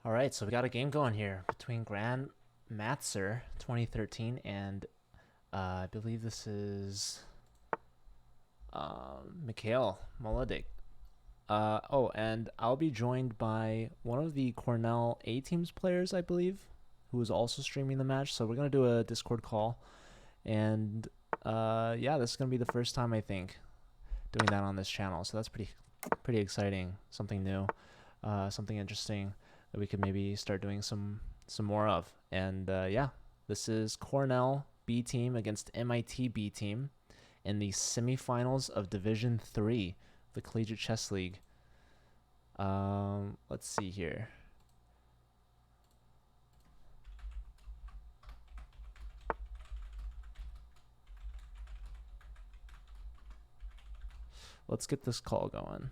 All right, so we got a game going here between Grand Matzer 2013 and I believe this is Mikhail Molodik. And I'll be joined by one of the Cornell A team's players, I believe, who is also streaming the match. So we're gonna do a Discord call, and yeah, this is gonna be the first time I think doing that on this channel. So that's pretty exciting, something new, something interesting that we could maybe start doing some more of. And yeah, this is Cornell B team against MIT B team in the semifinals of Division 3, the Collegiate Chess League. Let's see here. Let's get this call going.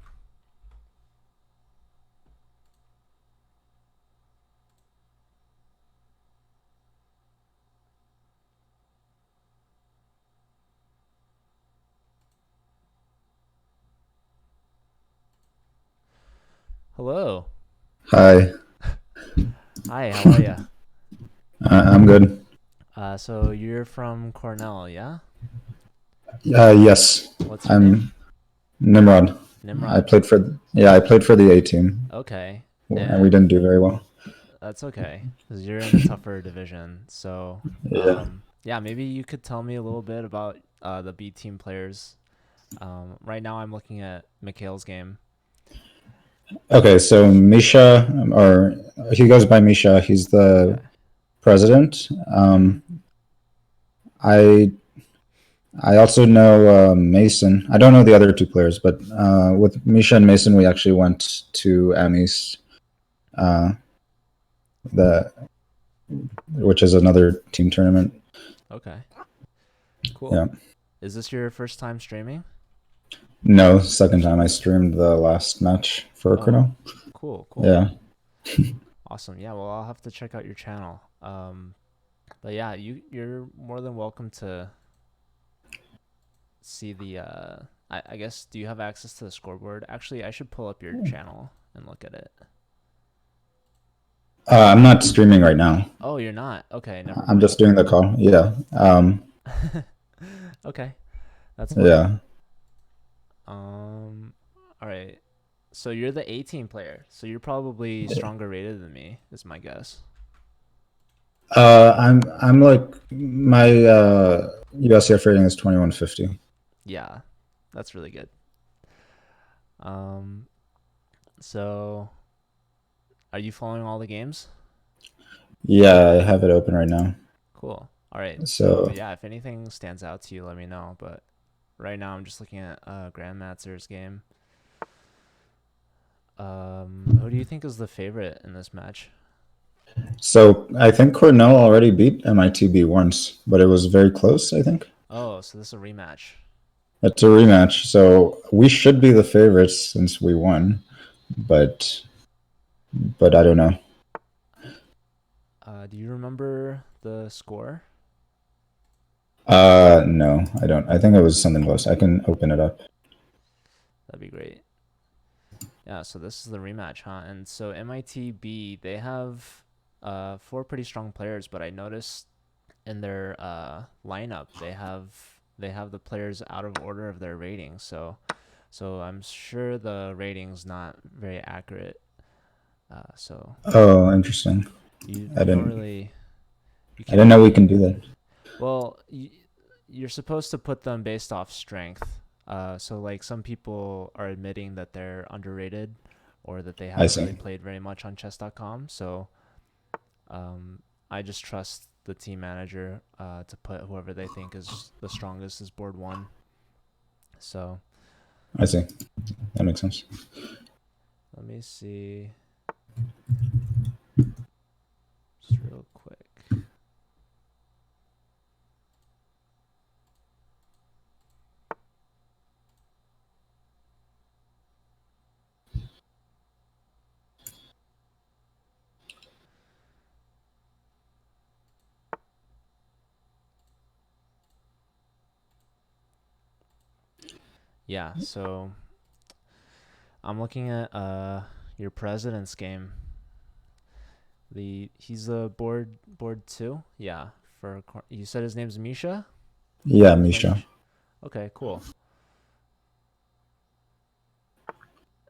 Hello. Hi, Hi, how are you? I'm good. So you're from Cornell, yeah? Yes, What's your name? I'm Nimrod. Nimrod. I played for the A team, Okay. and we And didn't do very well. that's okay, because you're in a tougher division. So, Yeah. yeah, maybe you could tell me a little bit about the B team players. Right now, I'm looking at Mikhail's game. Okay, so Misha, or he goes by Misha. He's the Okay. president. Mm-hmm. I I also know Mason. I don't know the other two players, but with Misha and Mason, we actually went to Amis, uh, the which is another team tournament. Okay. Cool. Yeah. Is this your first time streaming? No, second time I streamed the last match for Oh, Cornell. cool, cool. Yeah. Awesome. Yeah, well, I'll have to check out your channel. But yeah, you're more than welcome to see the I guess, do you have access to the scoreboard? Actually, I should pull up your channel and look at it. I'm not streaming right now. Oh, you're not. Okay, never I'm mind. just doing the call. Yeah. Okay, that's fine. Yeah. Um, all right. So you're the 18 player. So you're probably stronger rated than me, is my guess. I'm like my USCF rating is 2150. Yeah, that's really good. Um, so are you following all the games? Yeah, I have it open right now. Cool. All right. So So yeah, if anything stands out to you, let me know. But right now, I'm just looking at Grandmaster's game. Who do you think is the favorite in this match? so I think Cornell already beat MITB once, but it was very close, I think. Oh, so this is a rematch. It's a rematch, so we should be the favorites since we won, but I don't know. Do you remember the score? No, I don't. I think it was something close. I can open it up. That'd be great. Yeah, so this is the rematch, huh? And so MITB, they have four pretty strong players, but I noticed in their lineup they have the players out of order of their ratings. So I'm sure the rating's not very accurate. So Oh, interesting. you I you don't didn't really you I can't didn't know we can really do that. well you're supposed to put them based off strength. So like some people are admitting that they're underrated or that they I haven't really see. played very much on chess.com. So um, I just trust the team manager to put whoever they think is the strongest as board one. So I see. That makes sense. let me see just real quick. Yeah, so I'm looking at your president's game. He's a board two. Yeah. You said his name's Misha. Yeah, Play Misha. Misha. Okay, cool.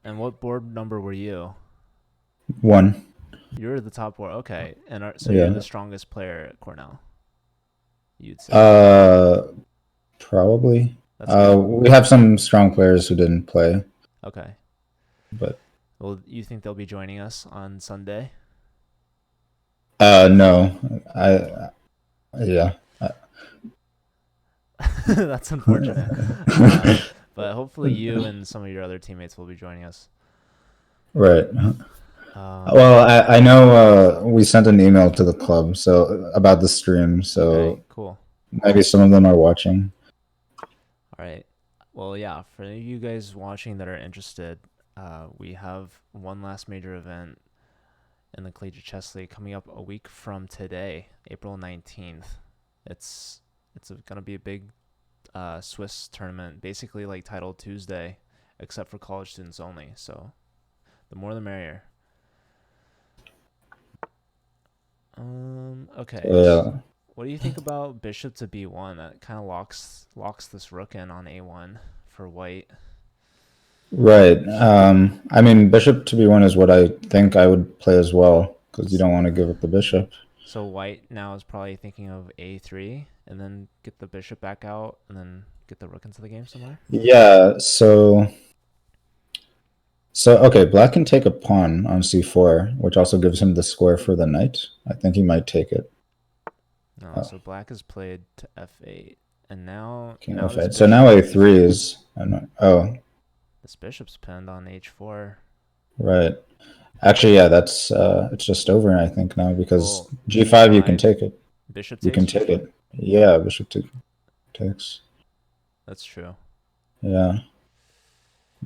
And what board number were you? One. You're the top board. Okay, so you're the Yeah. strongest player at Cornell. You'd say. Uh, Probably. That's good. We have some strong players who didn't play, Okay. but Well, you think they'll be joining us on Sunday? no. I Yeah. That's unfortunate. But hopefully you and some of your other teammates will be joining us. Right. Um, Well, I know we sent an email to the club so about the stream, okay, so cool. maybe some of them are watching. All right. Well, yeah, for you guys watching that are interested, we have one last major event in the Collegiate Chess League coming up a week from today, April 19th. It's gonna be a big Swiss tournament, basically like Title Tuesday, except for college students only. So the more the merrier. Okay. Yeah. What do you think about bishop to b1? That kind of locks this rook in on a1 for white. Right. I mean, bishop to b1 is what I think I would play as well, because you don't want to give up the bishop. So white now is probably thinking of a3 and then get the bishop back out and then get the rook into the game somewhere. Yeah. So okay, black can take a pawn on c4, which also gives him the square for the knight. I think he might take it. No, Oh, so black is played to f8, and now king now this f8. So bishop now a3 is. I'm not, oh, this bishop's pinned on h4. right. Actually, yeah, that's it's just over, I think, now because Well, g5 you can g5 take it. bishop You takes can take g5. it. Yeah, takes. That's true. Yeah,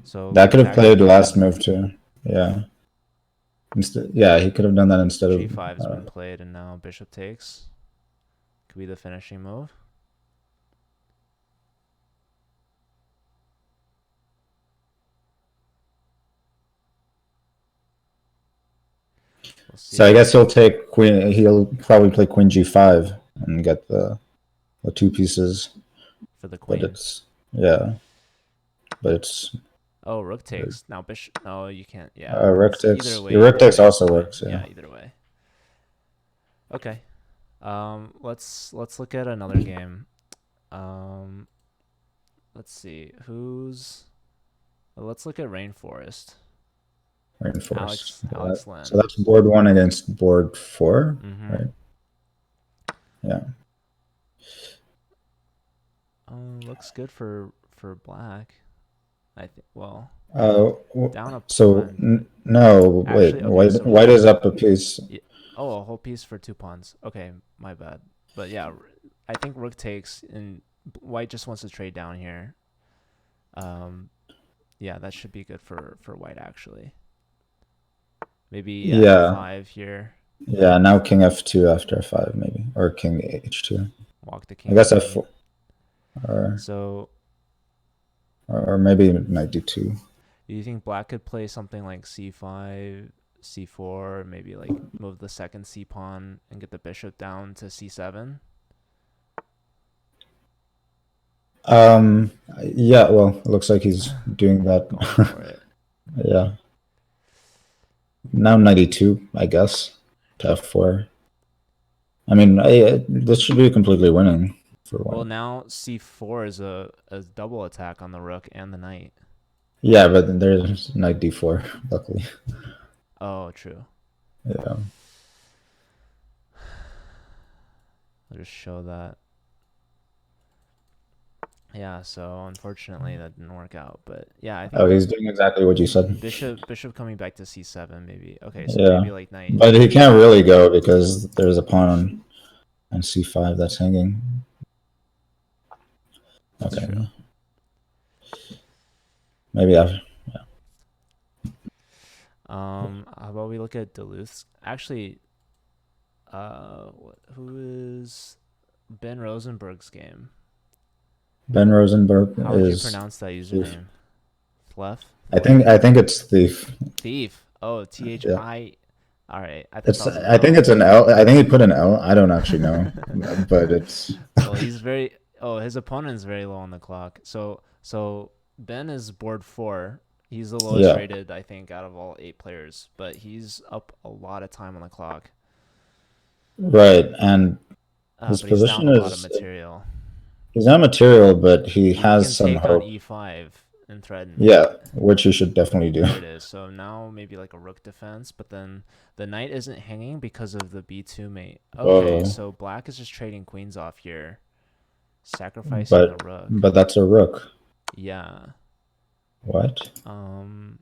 So that like could have attack played the g5. last move too. Yeah, yeah, he could have done that instead of. g5 has been played, and now bishop takes. Could be the finishing move. We'll So see. I guess he'll take queen. He'll probably play queen g5 and get the two pieces. For the But queen. it's yeah, but it's Oh, rook takes. Now bishop. No, you can't. Yeah. rook Either takes. way, Your rook takes it's also fine. works. Yeah, Yeah. either way. Okay. Let's look at another game. Um, let's see. Let's look at Rainforest. Reinforced. Alex So Lynn. that's board one against board four, Mm-hmm. right? Yeah. Looks good for black. I think. Well, Uh, down a so pawn. no, wait. Actually, okay. So White is up a piece. oh, a whole piece for two pawns. Okay, my bad. But yeah, I think rook takes, and white just wants to trade down here. Yeah, that should be good for white actually. Maybe Yeah. f5 here. Yeah. Now king f2 after f5 maybe, or king h2. Walk the I king guess free. f4 or So, or maybe knight d2. do you think black could play something like c5, c4, maybe like move the second c pawn and get the bishop down to c7? Yeah. Well, it looks like he's doing that. Going for it. Yeah. Now knight e2, I guess, to f4. I mean, this should be completely winning for Well, white. now c4 is a double attack on the rook and the knight. Yeah, but then there's knight d4, luckily. Oh, true. Yeah. I'll just show that. Yeah, so unfortunately that didn't work out. But yeah, I Oh, think he's doing exactly what you said. bishop coming back to c7 maybe. Okay, so Yeah. maybe like knight. But he can't really go because there's a pawn on c5 that's hanging. That's Okay. true. Maybe after. How about we look at Duluth's? Actually, who is Ben Rosenberg's game? Ben Rosenberg How would you is pronounce that thief. username? Thlef? I think it's thief. Thief. Oh, Yeah. All right, I think It's that was an I think L. it's an L. I think he put an L. I don't actually know, but it's Well, he's very. Oh, his opponent's very low on the clock. So Ben is board 4. He's the lowest yeah, rated, I think, out of all 8 players. But he's up a lot of time on the clock. right. And his But he's down position a lot of is material. he's not material, but he He can has some take on hope. E5 and threaten. Yeah, which he should definitely do. There it is. So now maybe like a rook defense, but then the knight isn't hanging because of the B2 mate. Okay, Whoa, so black is just trading queens off here, sacrificing the but rook. but that's a rook. Yeah. What? Um.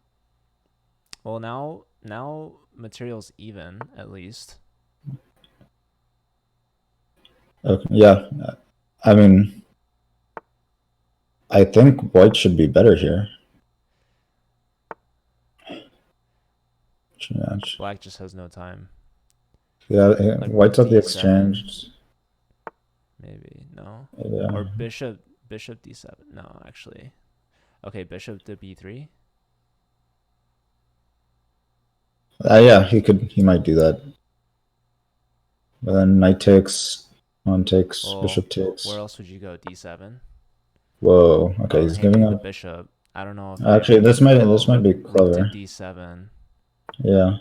Well, now material's even at least. Okay, yeah, I mean, I think white should be better here. Yeah, Black just has no time. yeah, Like rook white's at the D7, exchange. maybe no, or Yeah, bishop D7. No, actually. Okay, bishop to B3. yeah, he might do that. But then knight takes, pawn takes, Well, bishop where takes. else would you go? D7. Whoa. Okay, Oh, he's giving hanging the up. bishop. I don't know if Actually, I. this Oh, might be rook to clever. D7. Yeah.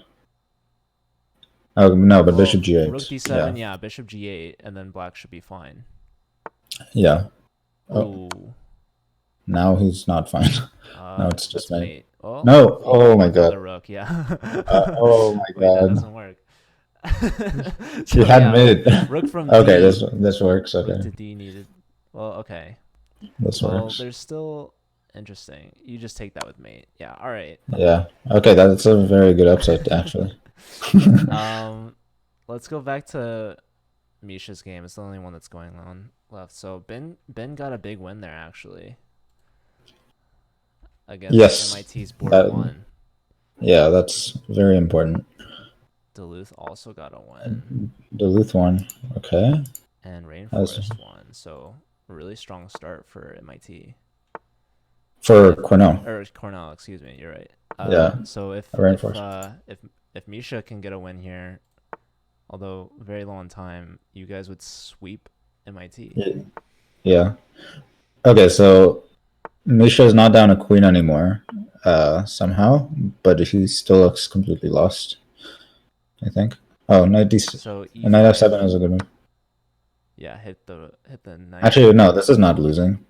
Oh no, but Well, bishop rook g8. Yeah. D7. Yeah, bishop G8, and then black should be fine. Yeah. Oh, Ooh. now he's not fine. Now it's just That's mate. mate. Well, No. he Oh gave my up god. another rook. Yeah. Oh my Wait, that god. doesn't work. He So had yeah, mate. rook from Okay, D, this works. rook Okay, to D needed. Well, okay. this Well, works. there's still interesting. You just take that with mate. Yeah. All right. Yeah. Okay, that's a very good upset actually. um, let's go back to Misha's game. It's the only one that's going on left. So Ben got a big win there actually against Yes. MIT's board That. 1. Yeah, that's very important. Duluth also got a win, Duluth one. Okay. and That's Rainforest won. So a really strong start for MIT. for Cornell. Or Cornell, excuse me. You're right. Yeah, So reinforced. if Misha can get a win here, although very low on time, you guys would sweep MIT. Yeah. Yeah. Okay, so Misha is not down a queen anymore, somehow, but he still looks completely lost. I think. Oh, So knight E5. f7 is a good move. Yeah, hit the knight. Actually, no, this is not losing.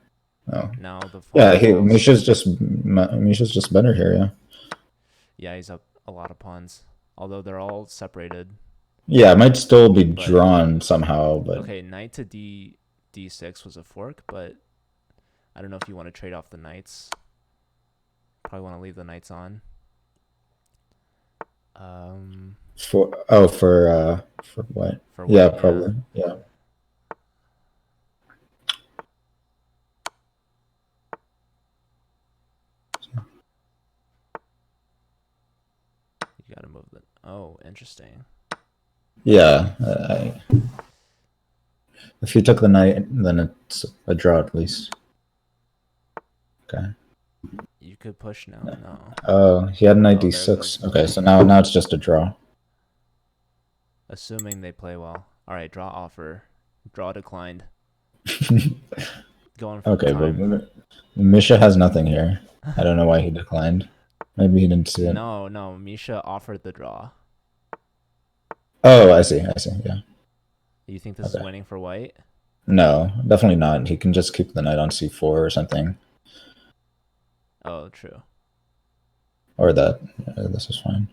Oh, Now the yeah, pawn falls. Misha's just better here. Yeah. Yeah, he's up a lot of pawns, although they're all separated. Yeah, it might still be But drawn somehow, but okay, knight to D6 was a fork, but I don't know if you want to trade off the knights. Probably want to leave the knights on. for what? For Yeah, white, yeah. probably. Yeah. You gotta move the. Oh, interesting. Yeah. If he took the knight, then it's a draw at least. Okay. You could push now. No. Oh, he had knight Oh, there it d6. goes. Okay, so now it's just a draw. Assuming they play well. All right, draw offer. Draw declined. Going for the Okay, time. but Misha has nothing here. I don't know why he declined. Maybe he didn't see it. No. Misha offered the draw. Oh, I see. I see. Yeah. You think this is Okay. winning for white? No, definitely not. He can just keep the knight on c4 or something, Oh, true. or that. Yeah, this is fine.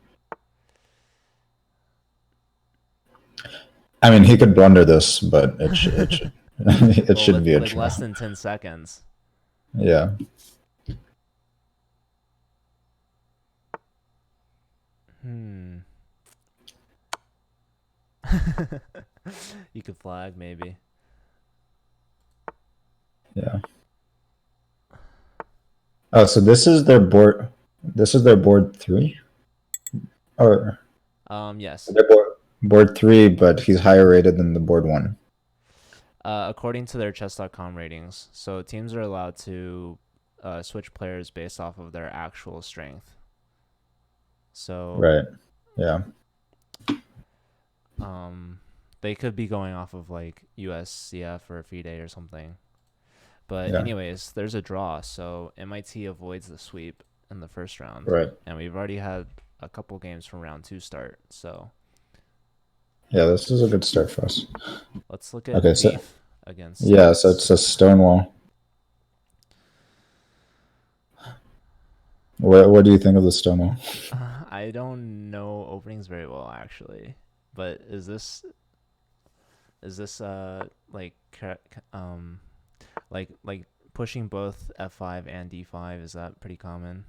I mean, he could blunder this, but it should it Well, should be a like draw. less than 10 seconds. Yeah. You could flag maybe. Yeah. Oh, so this is their board. This is their board 3, or Yes. their board 3, but he's higher rated than the board 1. According to their chess.com ratings, so teams are allowed to switch players based off of their actual strength. So Right. Yeah. Um, they could be going off of like USCF or FIDE or something. But Yeah, anyways, there's a draw, so MIT avoids the sweep in the first round, right. and we've already had a couple games from round two start. So Yeah, this is a good start for us. let's look at Okay, so Thief against yeah, so it's a Stonewall. What do you think of the Stonewall? I don't know openings very well actually, but is this like like pushing both F5 and D5, is that pretty common?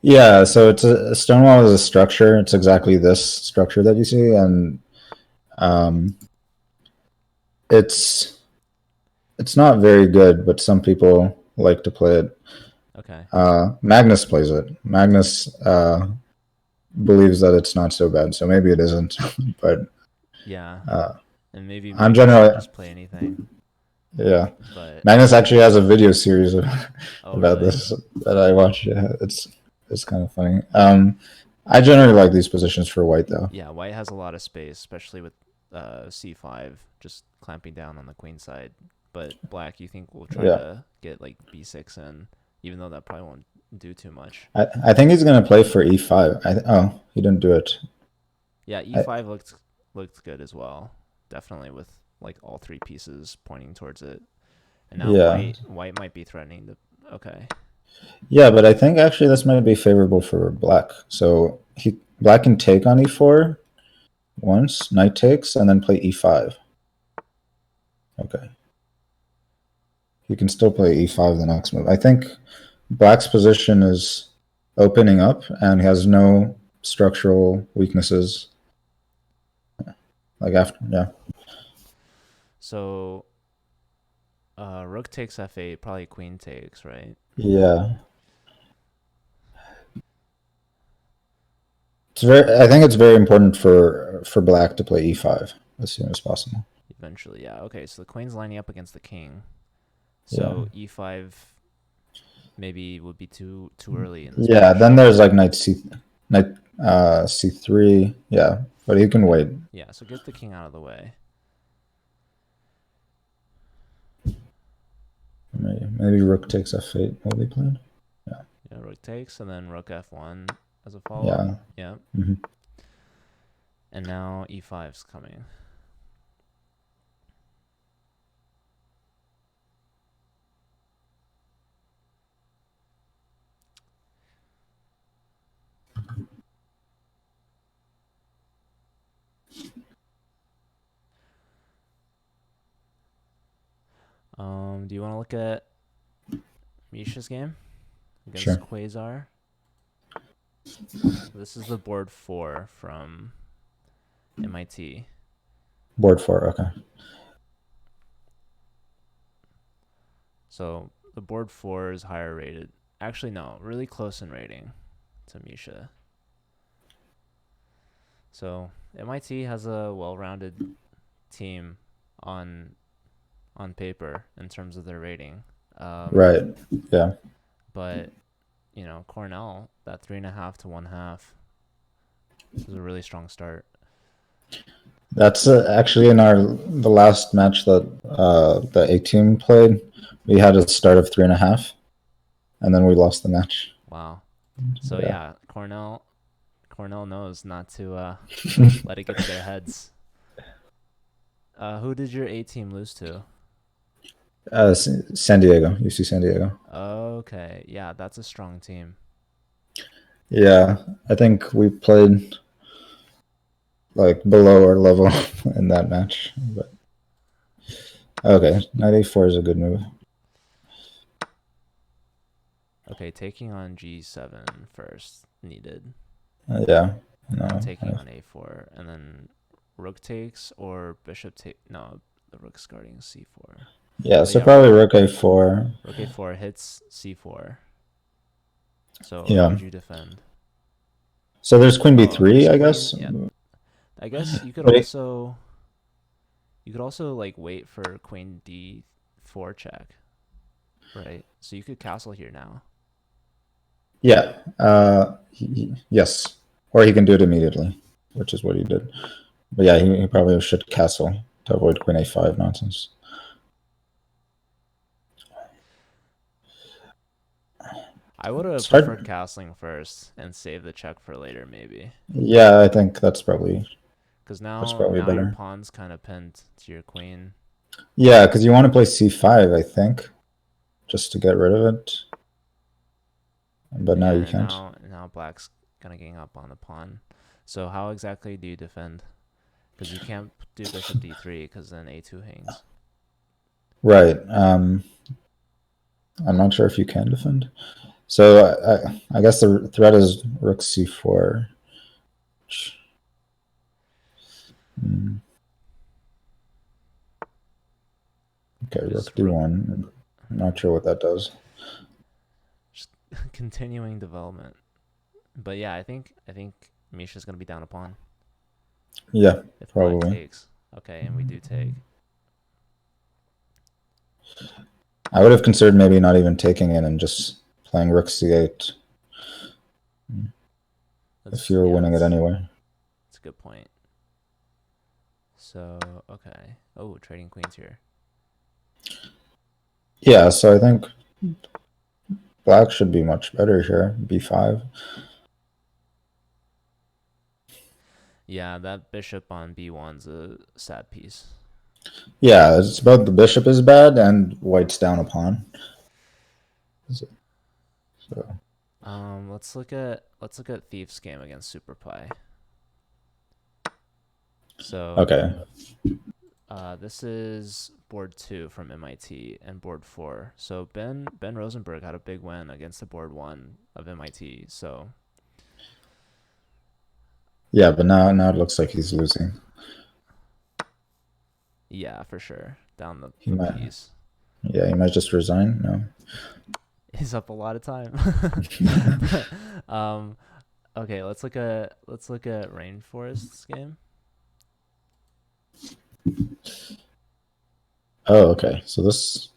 Yeah, so it's a Stonewall is a structure. It's exactly this structure that you see, and um, it's it's not very good, but some people like to play it. Okay. Magnus plays it. Magnus believes that it's not so bad, so maybe it isn't. But Yeah. uh, And maybe I'm Magnus can generally, just play anything. yeah. But Magnus actually has a video series oh about really? this that I watch. Yeah, it's kind of funny. I generally like these positions for white though. Yeah, white has a lot of space, especially with C5 just clamping down on the queen side. But black, you think will try Yeah, to get like B6 in, even though that probably won't do too much. I think he's gonna play for e5. Oh, he didn't do it. Yeah, I, E5 looked good as well. Definitely with like all three pieces pointing towards it. And now yeah, white might be threatening the okay. yeah, but I think actually this might be favorable for black. So he black can take on e4 once, knight takes, and then play e5. Okay, he can still play e5 the next move. I think black's position is opening up, and he has no structural weaknesses. Like after, yeah, So rook takes F8, probably queen takes, right? yeah. It's very. I think it's very important for black to play e5 as soon as possible. Eventually, yeah. Okay, so the queen's lining up against the king. Yeah, So E5 maybe would be too early in this yeah. match. Then there's like knight c3. Yeah, but he can wait. Yeah, so get the king out of the way. Maybe rook takes f8 will be played. Yeah, Yeah, rook takes and then rook F1 as a follow up. yeah. Yeah. Hmm. And now E5's coming. Do you want to look at Misha's game against Sure. Quasar? This is the board 4 from MIT. Board four. Okay. So the board 4 is higher rated. Actually, no, really close in rating to Misha. So MIT has a well-rounded team on paper in terms of their rating. Right. Yeah. But Cornell, that 3.5 to 1/2 is a really strong start. That's actually in the last match that the A team played. We had a start of 3.5, and then we lost the match. Wow. So Yeah. yeah, Cornell knows not to let it get to their heads. Who did your A team lose to? San Diego, UC San Diego. Okay, yeah, that's a strong team. Yeah, I think we played like below our level in that match. But okay, knight a4 is a good move. Okay, taking on G7 first needed. Yeah, And no, taking on A4, and then rook takes or bishop take. No, the rook's guarding C4. yeah. But So yeah, probably rook a4. rook A4 hits C4. So how Yeah. would you defend? So there's queen Oh, b3, there's I queen. guess. Yeah, I guess you could But also like wait for queen D4 check, right? So you could castle here now. yeah. Yes, or he can do it immediately, which is what he did. But yeah, he probably should castle to avoid queen a5 nonsense. I would have It's preferred hard. castling first and save the check for later, maybe. Yeah, I think Because that's now, probably now your better. pawn's kind of pinned to your queen. Yeah, because you want to play c5, I think, just to get rid of it. But now Yeah, you and can't. now black's gonna gang up on the pawn. So how exactly do you defend? Because you can't do bishop d3 because then a2 hangs. Right. I'm not sure if you can defend. So I guess the threat is rook c4. Hmm. Okay, rook Just d1. I'm not sure what that does. just continuing development. But yeah, I think Misha's gonna be down a pawn Yeah, if black probably. takes. Okay, and we do take. I would have considered maybe not even taking it and just playing rook c8 if That's you were yeah, winning it that's anyway. that's a good point. So okay. Oh, trading queens here. Yeah, so I think black should be much better here. b5. Yeah, that bishop on b1's a sad piece. Yeah, it's both the bishop is bad and white's down a pawn. So, Let's look at Thief's game against Super Pie. So okay. this is board 2 from MIT and board 4. So Ben Rosenberg had a big win against the board 1 of MIT. So Yeah, but now it looks like he's losing. yeah, for sure, down He the might, piece. yeah, he might just resign. No. He's up a lot of time. um, okay, let's look at Rainforest's game. Oh, okay. So this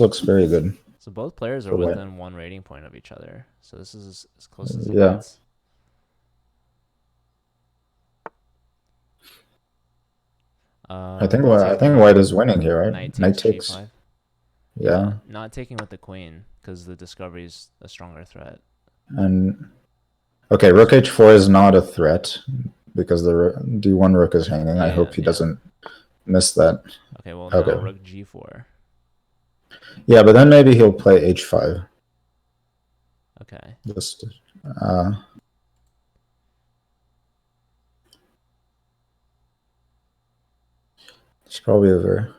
looks very good So both players are for white. within one rating point of each other. So this is as close as it Yeah, gets. I think white Taking is winning here, right? knight Knight takes takes. g5. Yeah, Yeah, not taking with the queen because the discovery is a stronger threat. and okay, rook h4 is not a threat because the d1 rook is hanging. I Yeah, hope he yeah. doesn't miss that. Okay, well now Okay. rook g4. Yeah, but then maybe he'll play h5. Okay. Just uh, it's probably over.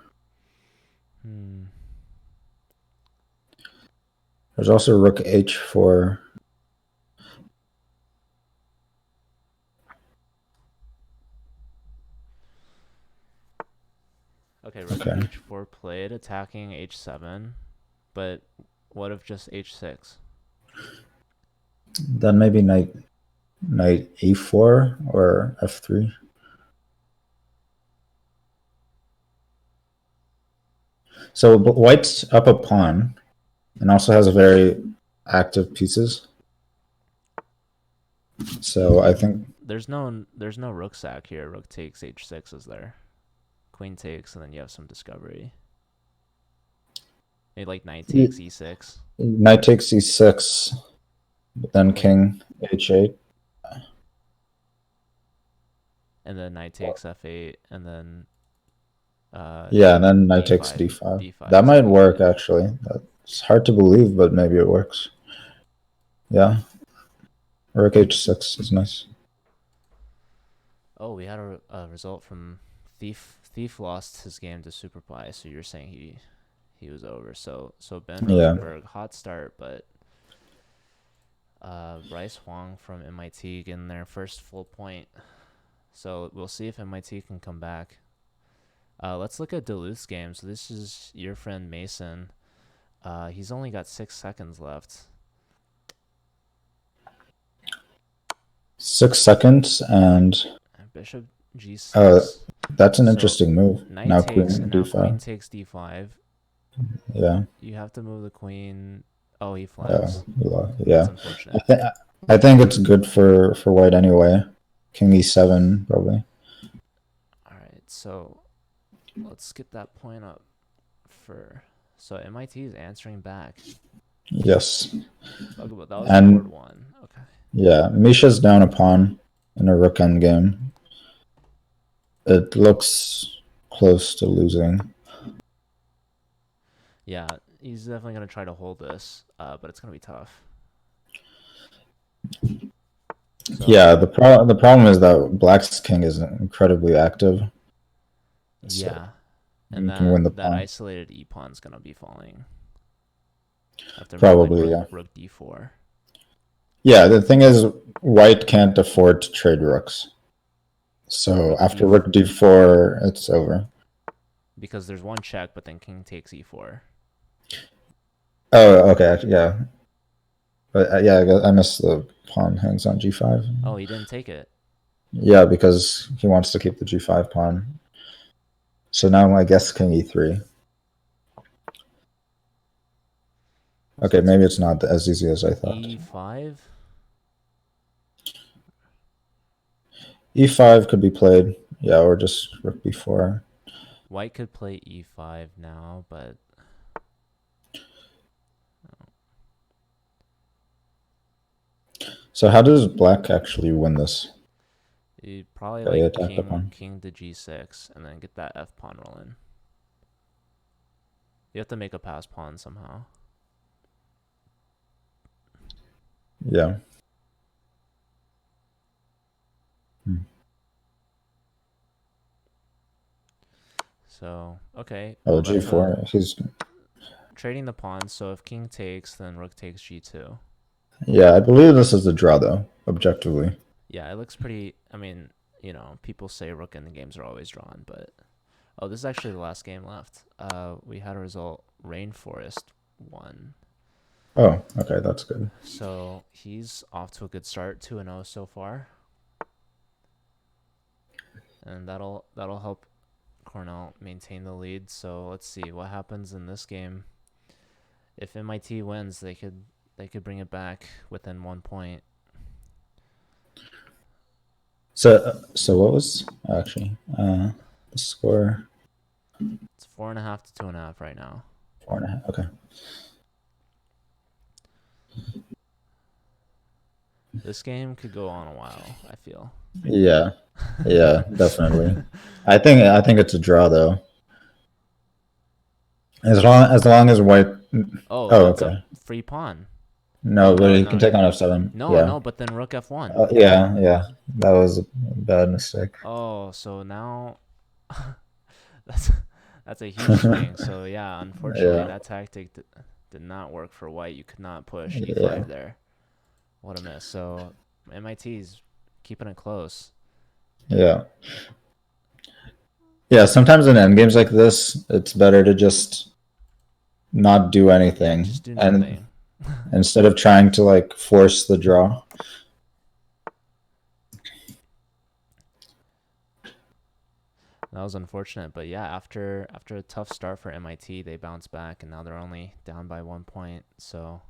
Hmm. There's also rook h4. Okay, rook Okay, h4 played, attacking h7. But what if just h6? then maybe knight e4 or f3. So white's up a pawn and also has a very active pieces. So I think There's no rook sack here. Rook takes h6 is there. Queen takes, and then you have some discovery. Maybe like knight takes e6. knight takes e6, but then Queen, king h8. and then knight takes f8, and then Yeah, and then knight takes d5. d5. d5 That is might queen. work actually. It's hard to believe, but maybe it works. Yeah, rook h6 is nice. Oh, we had a result from Thief. Thief lost his game to Super Pie, so you're saying he was over. So Ben Yeah, Rosenberg, hot start, but Bryce Huang from MIT getting their first full point. So we'll see if MIT can come back. Let's look at Duluth's game. So this is your friend Mason. He's only got 6 seconds left. 6 seconds, and Bishop uh, g6. that's an So interesting move. knight Now takes, queen and now queen d5. takes d5. Yeah, You have to move the queen. Oh, he flags. That's yeah. I, unfortunate. th- I think it's good for white anyway. King e7 probably. so let's get that point up for. So MIT is answering back. Yes. That was board And one. Okay. yeah, Misha's down a pawn in a rook end game. It looks close to losing. Yeah, he's definitely gonna try to hold this, but it's gonna be tough. So, Yeah, the problem is that Black's king is incredibly active. So yeah, and you can win the that pawn. isolated e pawn's gonna be falling. After move like Probably, yeah. rook d4. Yeah, the thing is, White can't afford to trade rooks. So Rook after d4 rook d4, it's over. because there's one check, but then king takes e4. Oh, okay, yeah. But yeah, I missed the pawn hangs on g5. Oh, he didn't take it. Yeah, because he wants to keep the g5 pawn. So now I guess king e3. Okay, So maybe it's not as easy as I thought. e5. e5 could be played. Yeah, or just rook b4. White could play e5 now, but So how does black actually win this? you probably Okay, like attack the pawn. king to g6 and then get that f pawn rolling. You have to make a pass pawn somehow. Yeah. So okay, Oh, well that's a g4. He's trading the pawns. So if king takes, then rook takes g2. yeah. I believe this is a draw though, objectively. Yeah, it looks pretty. I mean, people say rook in the games are always drawn, but oh, this is actually the last game left. We had a result: Rainforest won. Oh, okay, that's good. So he's off to a good start, 2-0 so far, and that'll help Cornell maintain the lead. So let's see what happens in this game. If MIT wins, they could bring it back within 1 point. So what was actually the score? It's 4.5 to 2.5 right now. 4.5. Okay. This game could go on a while, I feel. Yeah. Yeah, definitely. I think it's a draw though. As long as white. Oh, Oh, that's a okay. free pawn. No, Oh but no, he can no. take on f7. No, Yeah. no, but then rook f1. Yeah, yeah. That was a bad mistake. Oh, so now that's that's a huge swing. So yeah, unfortunately Yeah. that tactic did not work for white. You could not push Yeah. e5 there. What a miss. So MIT's keeping it close. Yeah. Yeah, sometimes in endgames like this, it's better to just not do Yeah, anything just do and nothing. instead of trying to like force the draw. That was unfortunate, but yeah, after a tough start for MIT, they bounced back and now they're only down by 1 point. So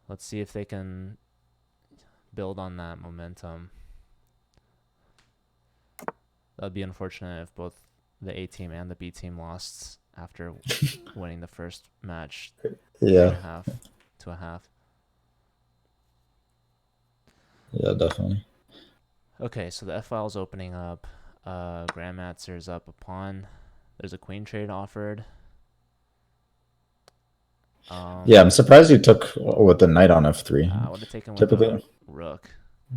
let's see if they can build on that momentum. That'd be unfortunate if both the A team and the B team lost after winning the first match, Yeah. 3.5 to a half. Yeah, definitely. Okay, so the F file's opening up. Grandmaster's up a pawn. There's a queen trade offered. Yeah, I'm surprised you took with the knight on f3. I would have taken with Typically, the rook.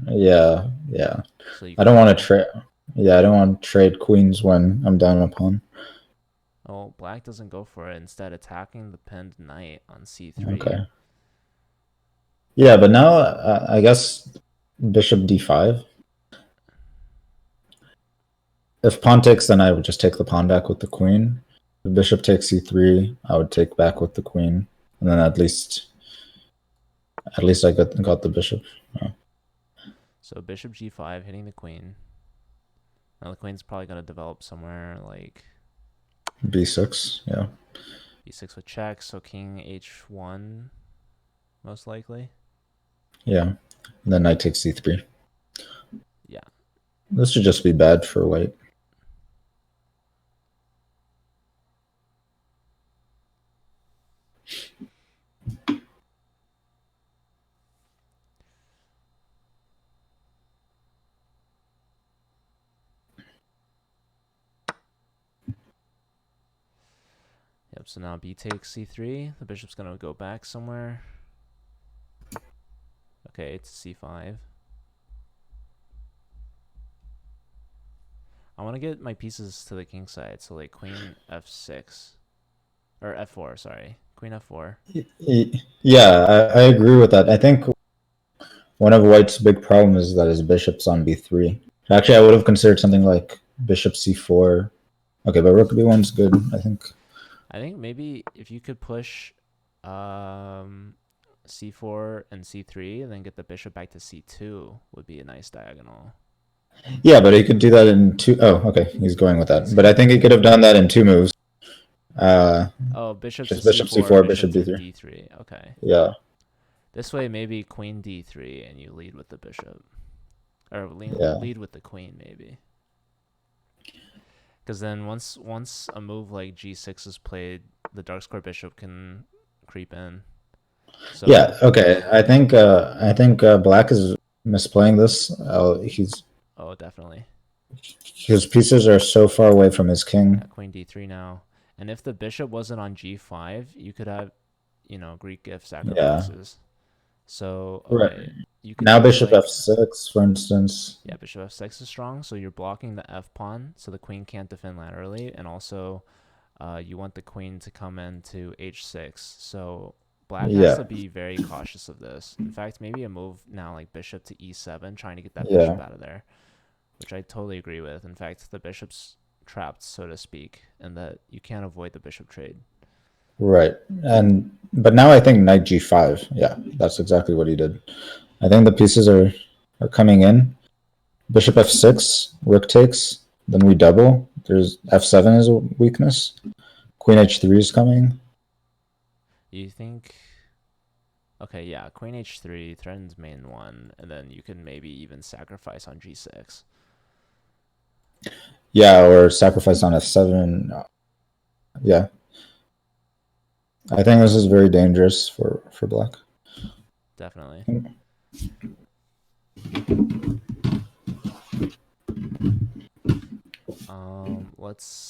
yeah, yeah. So you I can don't want pull. to trade. Yeah, I don't want to trade queens when I'm down a pawn. Oh, black doesn't go for it. Instead, attacking the pinned knight on c3. Okay. Yeah, but now I guess bishop d5. If pawn takes, then I would just take the pawn back with the queen. If bishop takes c3, I would take back with the queen, and then at least I got the bishop. Oh. So bishop g5 hitting the queen. Now the queen's probably going to develop somewhere like b6, yeah. b6 with check, so king h1 most likely. Yeah. And then knight takes c3. Yeah. This should just be bad for white. So now b takes c3. The bishop's gonna go back somewhere. Okay, it's c5. I want to get my pieces to the king side, so like queen f6 or f4. Sorry, queen f4. Yeah, I agree with that. I think one of White's big problems is that his bishop's on b3. Actually, I would have considered something like bishop c4. Okay, but rook b1's good, I think. I think maybe if you could push c4 and c3 and then get the bishop back to c2 would be a nice diagonal. Yeah, but he could do that in two. Oh, okay, he's going with that. He's But I think he could have done that in two moves. Oh, bishop to Just bishop c4, c4, bishop bishop to d3. d3. Okay. Yeah, This way, maybe queen d3 and you lead with the bishop. Or yeah, lead with the queen, maybe. Because then once a move like g6 is played, the dark square bishop can creep in. So yeah. Okay, I think Black is misplaying this. oh, definitely. His pieces are so far away from his Yeah, king. queen d3 now. And if the bishop wasn't on g5, you could have, Greek gift Yeah, sacrifices. So, right. okay, you could Now use bishop like, f6, for instance. yeah, bishop f6 is strong, so you're blocking the f pawn, so the queen can't defend laterally, and also you want the queen to come into h6. So black has Yeah, to be very cautious of this. In fact, maybe a move now like bishop to e7, trying to get that bishop yeah, out of there, which I totally agree with. In fact, the bishop's trapped, so to speak, and that you can't avoid the bishop trade. right. And but now I think knight g5. Yeah, that's exactly what he did. I think the pieces are coming in. Bishop f6, rook takes, then we double. There's f7 is a weakness. Queen h3 is coming. You think? Okay, yeah, queen h3 threatens main one, and then you can maybe even sacrifice on g6. Yeah, or sacrifice on f7. Yeah, I think this is very dangerous for black. Definitely.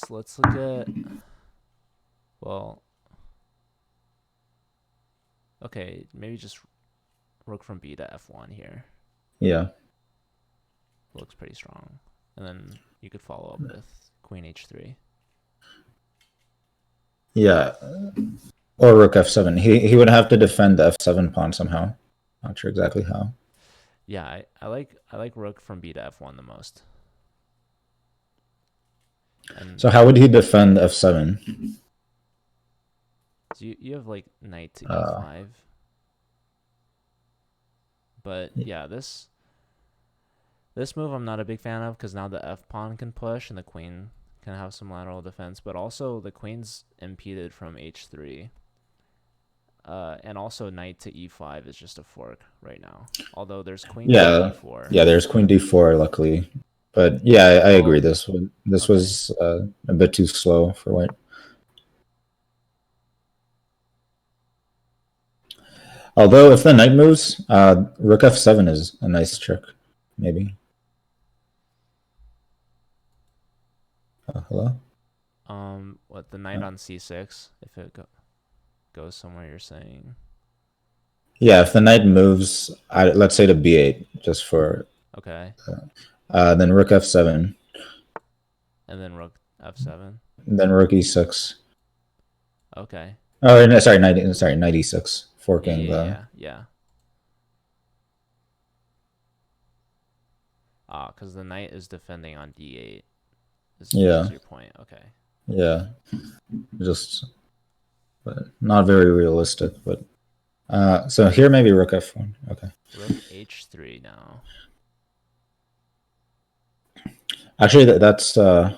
Let's look at, well, okay, maybe just rook from b to f1 here. Yeah, Looks pretty strong. And then you could follow up with queen h3. yeah, or rook f7. He would have to defend the f7 pawn somehow. Not sure exactly how. Yeah, I like rook from b to f1 the most. And So how would he defend f7? so you have like knight to Uh, e5. But yeah, this move I'm not a big fan of because now the f pawn can push and the queen can have some lateral defense, but also the queen's impeded from h3. And also knight to e5 is just a fork right now. Although there's queen to yeah, d4. yeah. There's queen d4, luckily, but yeah, I agree. Well, This okay. was a bit too slow for white. Although if the knight moves, rook f7 is a nice trick, maybe. Hello. What the knight on c6 if it goes somewhere you're saying. Yeah, if the knight moves, let's say to b8, just for Okay. then rook f7, And then rook f7. then rook e6. Okay. Oh, no, sorry, knight e6, Yeah, forking yeah, the. yeah, yeah. Ah, because the knight is defending on d8 is Yeah, your point. Okay. yeah, just but not very realistic. But so here maybe rook f1. Okay. Rook h3 now. Actually, that's so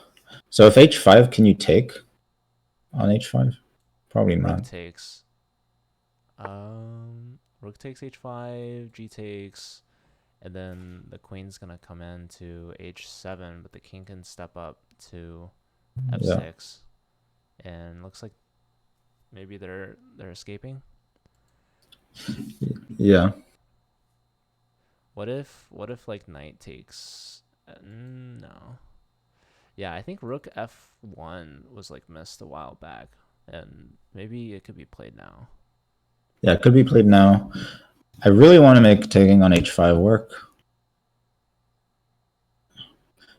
if h5, can you take on h5? Probably Rook not. takes. Rook takes h5, g takes, and then the queen's gonna come in to h7, but the king can step up to Yeah, f6, and looks like maybe they're escaping. yeah, What if like knight takes? No. Yeah, I think rook f1 was like missed a while back. and maybe it could be played now. Yeah, it could be played now. I really want to make taking on h5 work.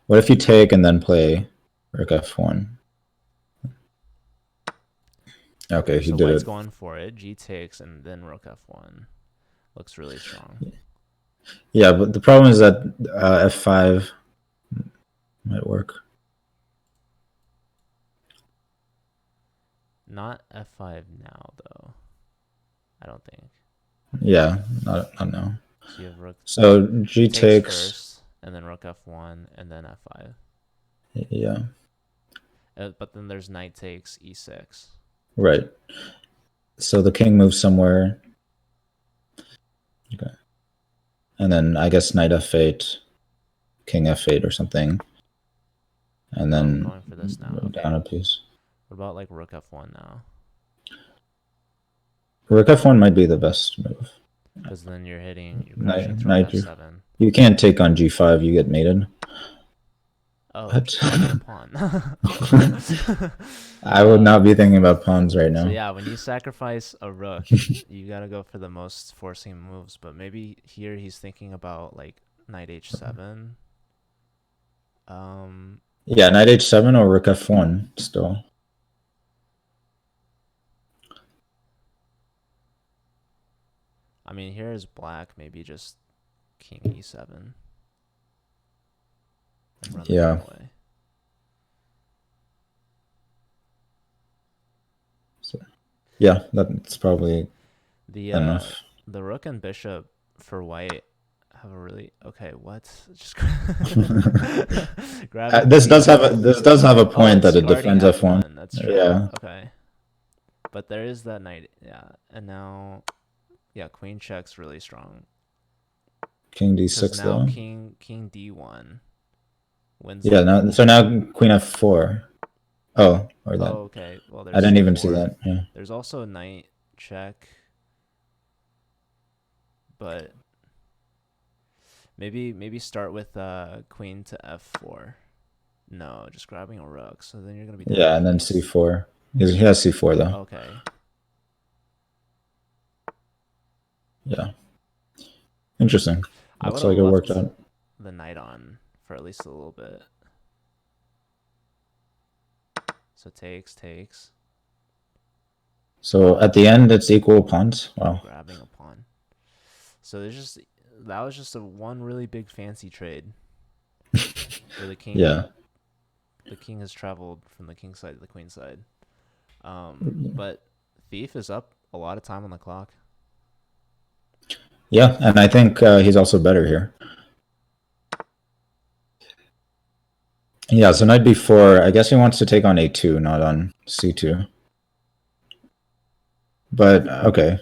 What if you take and then play rook f1? Okay, he So did white's it. going for it. G takes and then rook f1. Looks really strong. Yeah, but the problem is that f5 might work. Not f5 now though. I don't think. Yeah, not now. So you have rook So g takes takes. first, and then rook f1, and then f5. Yeah, But then there's knight takes e6. right. So the king moves somewhere. Okay. And then I guess knight f8, king f8 or something. And then Going for this now. Okay. down a piece. What about like rook f1 now? Rook f1 might be the best move. Because then you're crashing Knight, through knight f7. you can't take on g5, you get mated. Oh, What? grabbing a pawn. I would not be thinking about pawns right So now. yeah, when you sacrifice a rook, you gotta go for the most forcing moves. But maybe here he's thinking about like knight h7. Yeah, knight h7 or rook f1 still. I mean, here is black. Maybe just king e7. And run the Yeah. knight away. So, yeah, that's probably The enough. the rook and bishop for white have a really okay. What? Just grabbing. This does have a point it's that it guarding defends f1. f1. That's true. Yeah. Okay. But there is that knight. Yeah, and now, yeah, queen check's really strong. King Because d6 now though. king d1 wins. Yeah, now queen f4. Oh, or that. Oh, okay. Well, I there's didn't even c4. see that. Yeah. There's also knight check, but maybe start with queen to f4. No, just grabbing a rook. So then you're gonna be down Yeah, a and then piece. c4. He has c4 though. Okay. Yeah. Interesting. I would Looks have like it worked left out. the knight on for at least a little bit. So takes. So at the end, it's equal pawns. Wow. Grabbing a pawn. So that was just a one really big fancy trade. Where the king Yeah. the king has traveled from the king side to the queen side. But Thief is up a lot of time on the clock. Yeah, and I think he's also better here. Yeah, so knight b4. I guess he wants to take on a2, not on c2. But okay,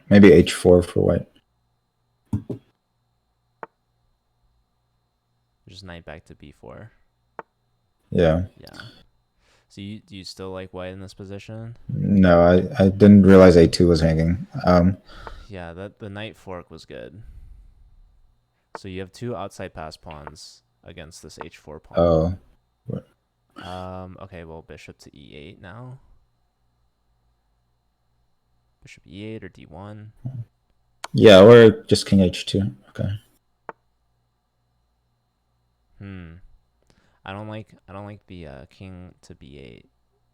maybe h4 for white. Just knight back to b4. Yeah. Yeah. So do you still like white in this position? No, I didn't realize a2 was hanging. Yeah, the knight fork was good. So you have two outside pass pawns against this h4 pawn. Oh. Okay, well, bishop to e8 now. Bishop e8 or d1. Yeah, or just king h2. Okay. I don't like the king to b8.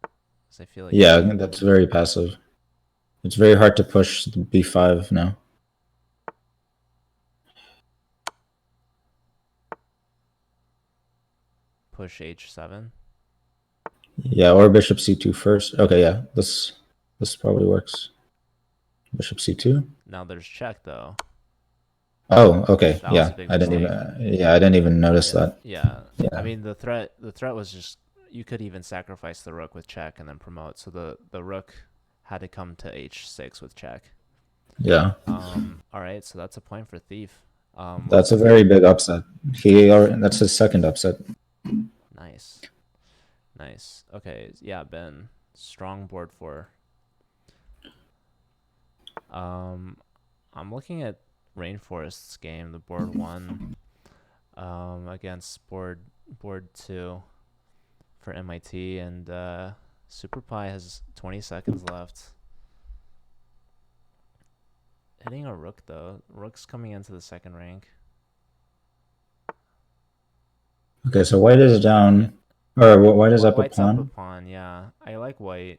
Cause I feel like Yeah, that's very passive. It's very hard to push b5 now. push h7. Yeah, or bishop c2 first. Okay, yeah, this probably works. Bishop c2. Now there's check though. Oh, okay. That was Yeah, a big I didn't mistake. even. Yeah, I didn't even notice that. Yeah. Yeah. I mean the threat was just you could even sacrifice the rook with check and then promote. So the rook had to come to h6 with check. Yeah. All right, so that's a point for Thief. That's a very big upset. That's his second upset. Nice. Okay, yeah, Ben. Strong board 4. I'm looking at Rainforest's game, the board 1, against board 2 for MIT, and Super Pie has 20 seconds left. Hitting a rook, though. Rook's coming into the second rank. Okay, so white is down, or white is up a White's up a pawn. pawn, yeah. I like white.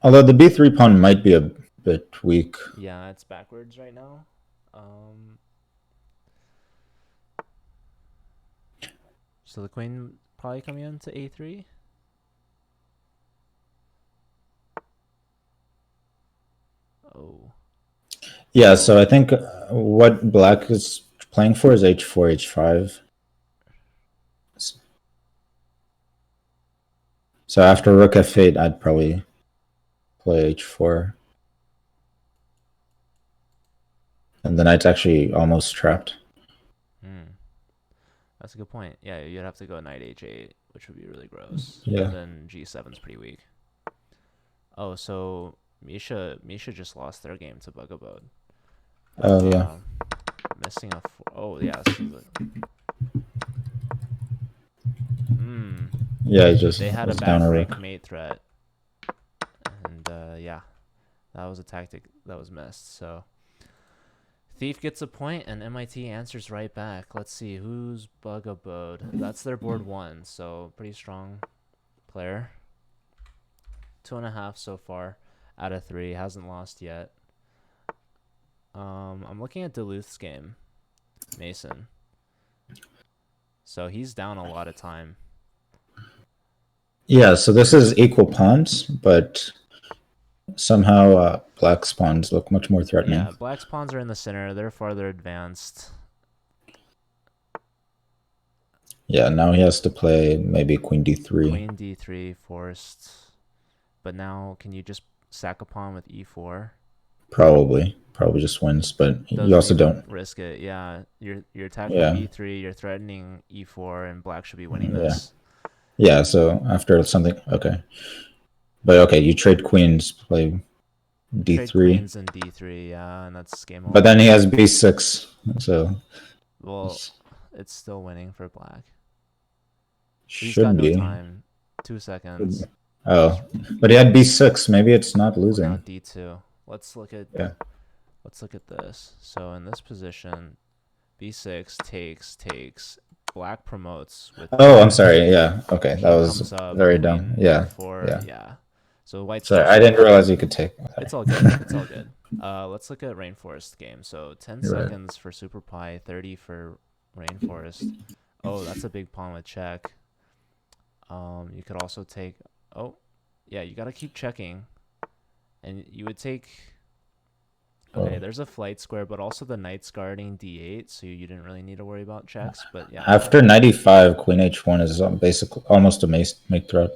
Although the b3 pawn might be a bit weak. Yeah, it's backwards right now. So the queen probably coming into a3. Oh. Yeah, so I think what black is playing for is h4, h5. So after rook f8, I'd probably play h4. And the knight's actually almost trapped. That's a good point. Yeah, you'd have to go knight h8, which would be really gross. Yeah. And then g7's pretty weak. Oh, so Misha just lost their game to Bugabode. Oh, yeah. Missing a oh, yeah. This is Yeah, he just they had a was down back a rank rook. mate threat. And yeah, that was a tactic that was missed. So Thief gets a point, and MIT answers right back. Let's see, who's Bugabode? That's their board 1, so pretty strong player. 2.5 so far out of 3. Hasn't lost yet. I'm looking at Duluth's game. Mason. So he's down a lot of time. Yeah, so this is equal pawns, but somehow black's pawns look much more threatening. Yeah, black's pawns are in the center. They're farther advanced. Yeah, now he has to play maybe queen d3. Queen d3 forced. But now, can you just sack a pawn with e4? Probably just wins, but you also don't risk it. Yeah, you're attacking Yeah. b3. You're threatening e4, and black should be winning this. Yeah, so after something, okay. But okay, you trade queens, play d3. Trade queens and d3, yeah, and that's game over. But then he has b6, so well, it's still winning for black. He's should got be. no time. 2 seconds. Oh, but he had b6. Maybe it's not losing. Now d2. Let's look at this. So in this position, b6 takes. Black promotes with. Oh, I'm sorry. Yeah. Okay, that was up, very dumb. Yeah. Yeah. So white. Sorry, I didn't realize you could take. It's all good. It's all good. Let's look at Rainforest game. So 10 seconds for Super Pie, 30 for Rainforest. Oh, that's a big pawn with check. You could also take. Oh, yeah. You got to keep checking, and you would take. Okay, there's a flight square, but also the knight's guarding d8, so you didn't really need to worry about checks. But yeah. After 95, queen h1 is basically almost a make threat.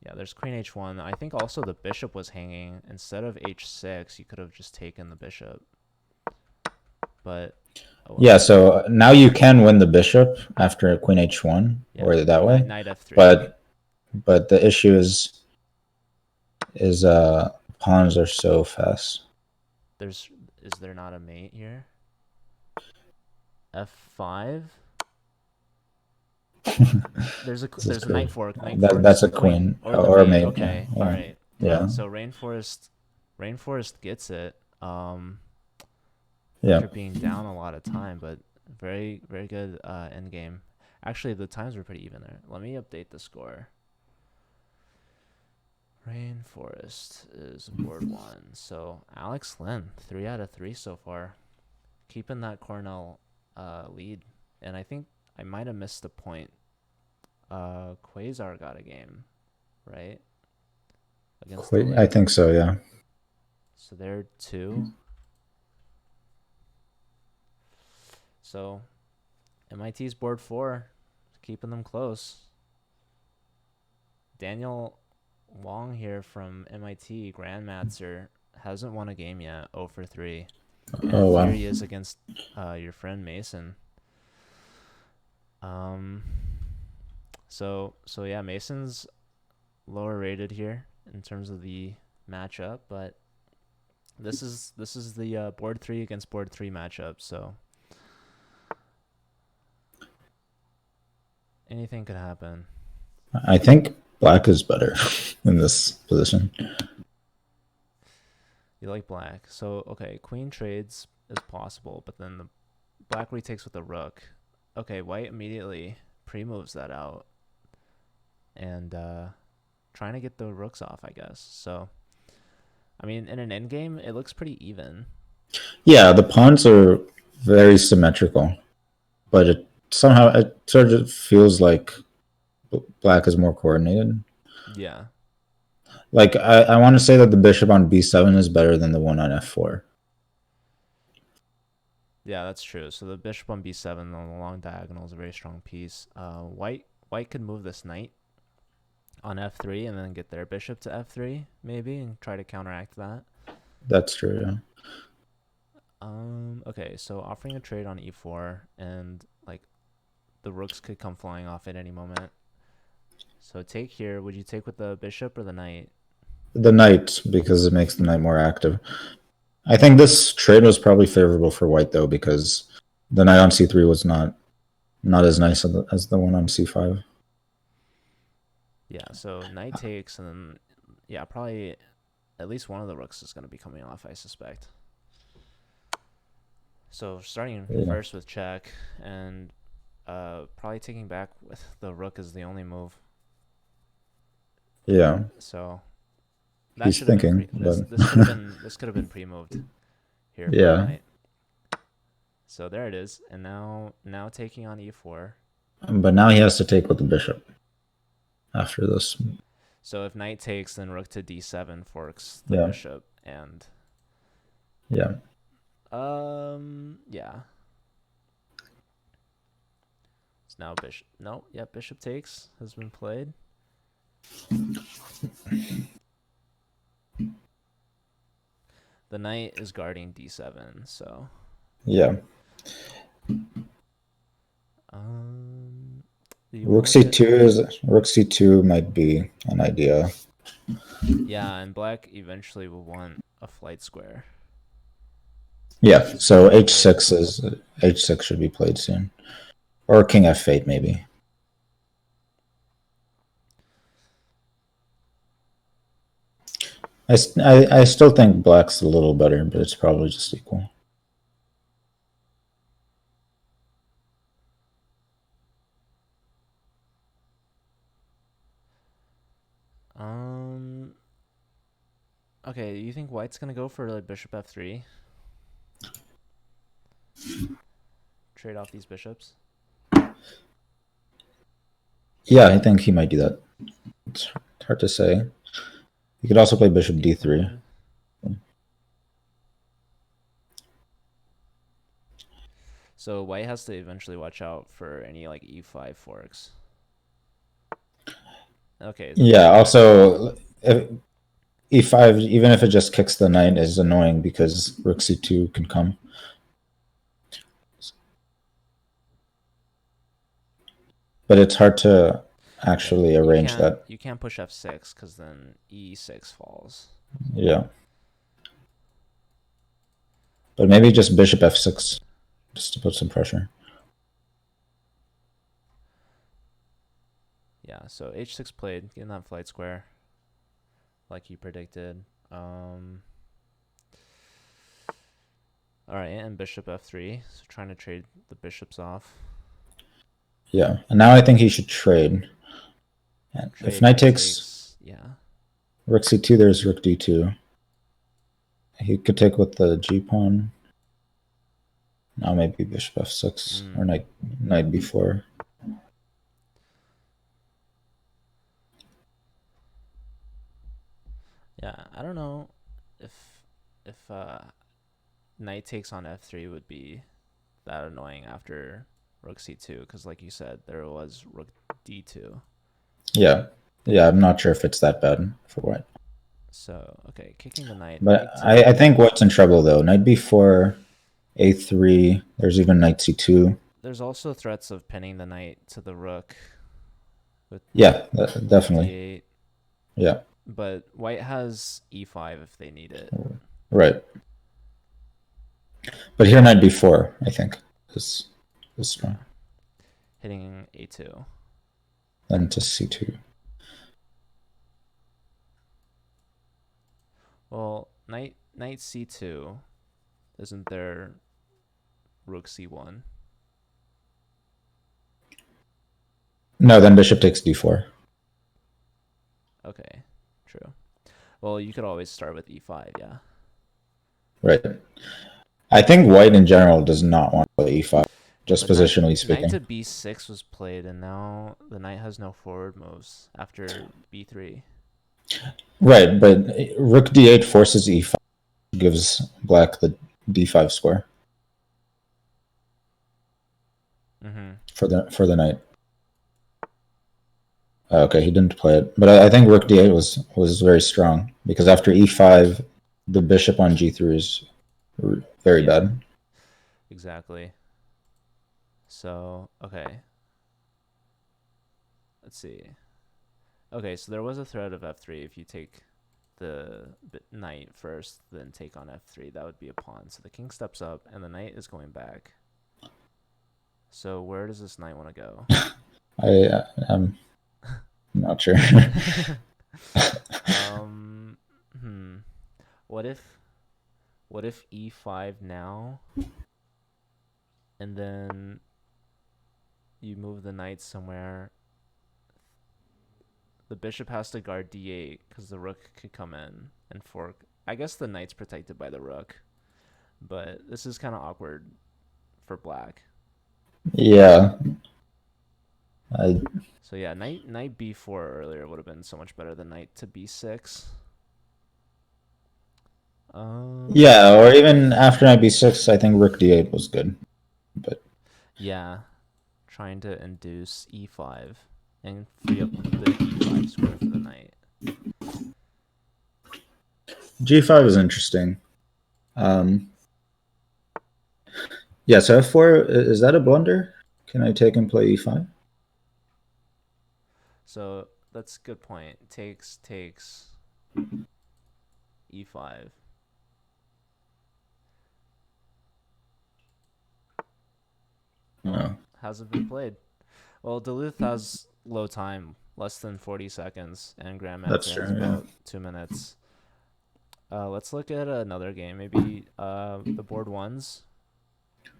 Yeah, there's queen h1. I think also the bishop was hanging. Instead of h6, you could have just taken the bishop. But oh, well. Yeah, so now you can win the bishop after queen h1 or that way. Knight f3. But the issue is pawns are so fast. Is there not a mate here? f5. there's a knight fork. That's a queen or a mate. Okay, yeah. All right. Yeah. So Rainforest gets it. Yeah. After being down a lot of time, but very very good end game. Actually, the times were pretty even there. Let me update the score. Rainforest is board 1. So Alex Lynn, 3 out of 3 so far, keeping that Cornell lead. And I think I might have missed a point. Quasar got a game, right? I think so, yeah. So they're 2. So MIT's board 4, keeping them close. Daniel Wong here from MIT, Grandmaster, hasn't won a game yet, 0 for 3. And wow. Here he is against your friend Mason. So yeah, Mason's lower rated here in terms of the matchup, but this is the board 3 against board 3 matchup, so anything could happen. I think black is better in this position. You like black. So, okay, queen trades is possible, but then the black retakes with the rook. Okay, white immediately pre-moves that out and trying to get the rooks off, I guess. So, I mean, in an endgame, it looks pretty even. Yeah, the pawns are very symmetrical, but it sort of feels like black is more coordinated. Yeah. Like I want to say that the bishop on b7 is better than the one on f4. Yeah, that's true. So the bishop on b7 on the long diagonal is a very strong piece. White could move this knight on f3 and then get their bishop to f3 maybe and try to counteract that. That's true. Yeah. Okay, so offering a trade on e4 and like the rooks could come flying off at any moment. So take here. Would you take with the bishop or the knight? The knight, because it makes the knight more active. I think this trade was probably favorable for white though, because the knight on c3 was not as nice as the one on c5. Yeah, so knight takes and then yeah, probably at least one of the rooks is going to be coming off, I suspect. So starting Yeah. first with check and probably taking back with the rook is the only move. Yeah. So that He's should have been thinking, but this could have been pre-moved here for the yeah. knight. So there it is, and now taking on e4. But now he has to take with the bishop after this. So if knight takes, then rook to d7 forks the Yeah. bishop, and Yeah. yeah. So now bishop. No, yeah, bishop takes has been played. The knight is guarding d7, so Yeah. um, Rook c2 might be an idea. yeah, and black eventually will want a flight square. Yeah. So h6 should be played soon, or king f8 maybe. I still think black's a little better, but it's probably just equal. Okay, you think white's gonna go for like bishop f3? Trade off these bishops. Yeah, I think he might do that. It's hard to say. He could also play bishop d3. So white has to eventually watch out for any like e5 forks. Okay. Yeah. Also, e5, even if it just kicks the knight, is annoying because rook c2 can come. But it's hard to actually arrange that. You can't push f6 because then e6 falls. Yeah. But maybe just bishop f6, just to put some pressure. Yeah, so h6 played, getting that flight square, like he predicted. All right, and bishop f3, so trying to trade the bishops off. Yeah, and now I think he should trade. And if knight takes, yeah. Rook c2, there's rook d2. He could take with the g pawn. Now maybe bishop f6 or knight b4. Yeah, I don't know if knight takes on f3 would be that annoying after rook c2 because, like you said, there was rook d2. Yeah, I'm not sure if it's that bad for white. So okay, kicking the knight. But I think white's in trouble though. Knight b4, a3. There's even knight c2. There's also threats of pinning the knight to the rook. Yeah, definitely. d8. Yeah. But white has e5 if they need it. Right. But here knight b4, I think, is strong. Hitting a2. then to c2. Well, knight c2. Isn't there rook c1? No, then bishop takes d4. Okay, true. Well, you could always start with e5, yeah. Right. I think white in general does not want to play e5, just But knight positionally knight speaking. to b6 was played, and now the knight has no forward moves after b3. Right, but rook d8 forces e5, gives black the d5 square Mm-hmm. for the knight. Okay, he didn't play it, but I think rook d8 was very strong because after e5, the bishop on g3 is very Yeah, bad. exactly. So, okay. Let's see. Okay, so there was a threat of f3 if you take the knight first, then take on f3. That would be a pawn. So the king steps up, and the knight is going back. So where does this knight want to go? I'm not sure. um, hmm. What if e5 now, and then you move the knight somewhere? The bishop has to guard d8 because the rook could come in and fork. I guess the knight's protected by the rook, but this is kind of awkward for black. Yeah, I So yeah, knight b4 earlier would have been so much better than knight to b6. yeah, or even after knight b6, I think rook d8 was good, but Yeah, trying to induce e5 and free up the e5 square for the knight. g5 is interesting. Um, yeah, so f4, is that a blunder? Can I take and play e5? So that's a good point. Takes e5. Well, No. hasn't been played. Well, Duluth has low time, less than 40 seconds, and That's Grandmaster has true, yeah. about 2 minutes. Let's look at another game. Maybe the board ones.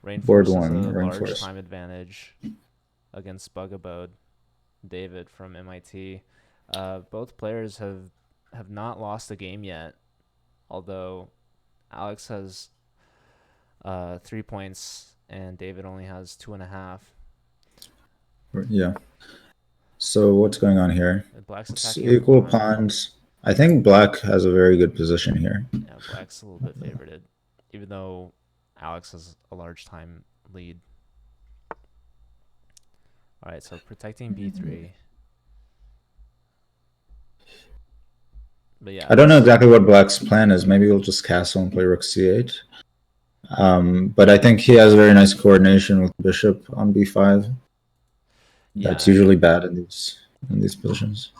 Board Rainforest has a one, large Rainforest. time advantage against Bugabode, David from MIT. Both players have not lost a game yet, although Alex has 3 points and David only has 2.5. Yeah. So what's going on here? And Black's It's attacking a equal pawn. pawns. I think black has a very good position here. Yeah, Black's a little bit favorited, even though Alex has a large time lead. All right, so protecting b3. But yeah, I don't know this. exactly what black's plan is. Maybe he'll just castle and play rook c8. But I think he has very nice coordination with bishop on b5. That's Yeah, usually bad in these positions.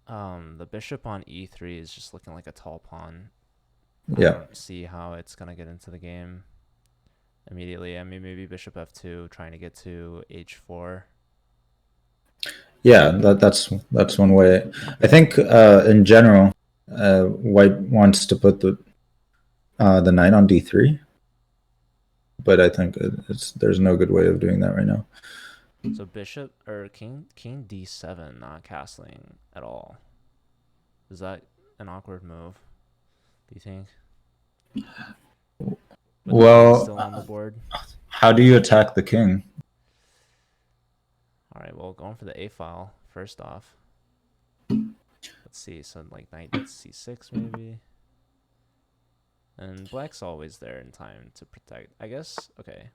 the bishop on e3 is just looking like a tall pawn. I Yeah. don't see how it's gonna get into the game immediately. I mean, maybe bishop f2, trying to get to h4. Yeah, that's one way. I think in general, white wants to put the knight on d3, but I think there's no good way of doing that right now. So bishop or king d7, not castling at all. Is that an awkward move? Do you think? With the king Well, still on the board. how do you attack the king? All right, well, going for the a file first off. Let's see, so like knight c6 maybe. And black's always there in time to protect. I guess. Okay.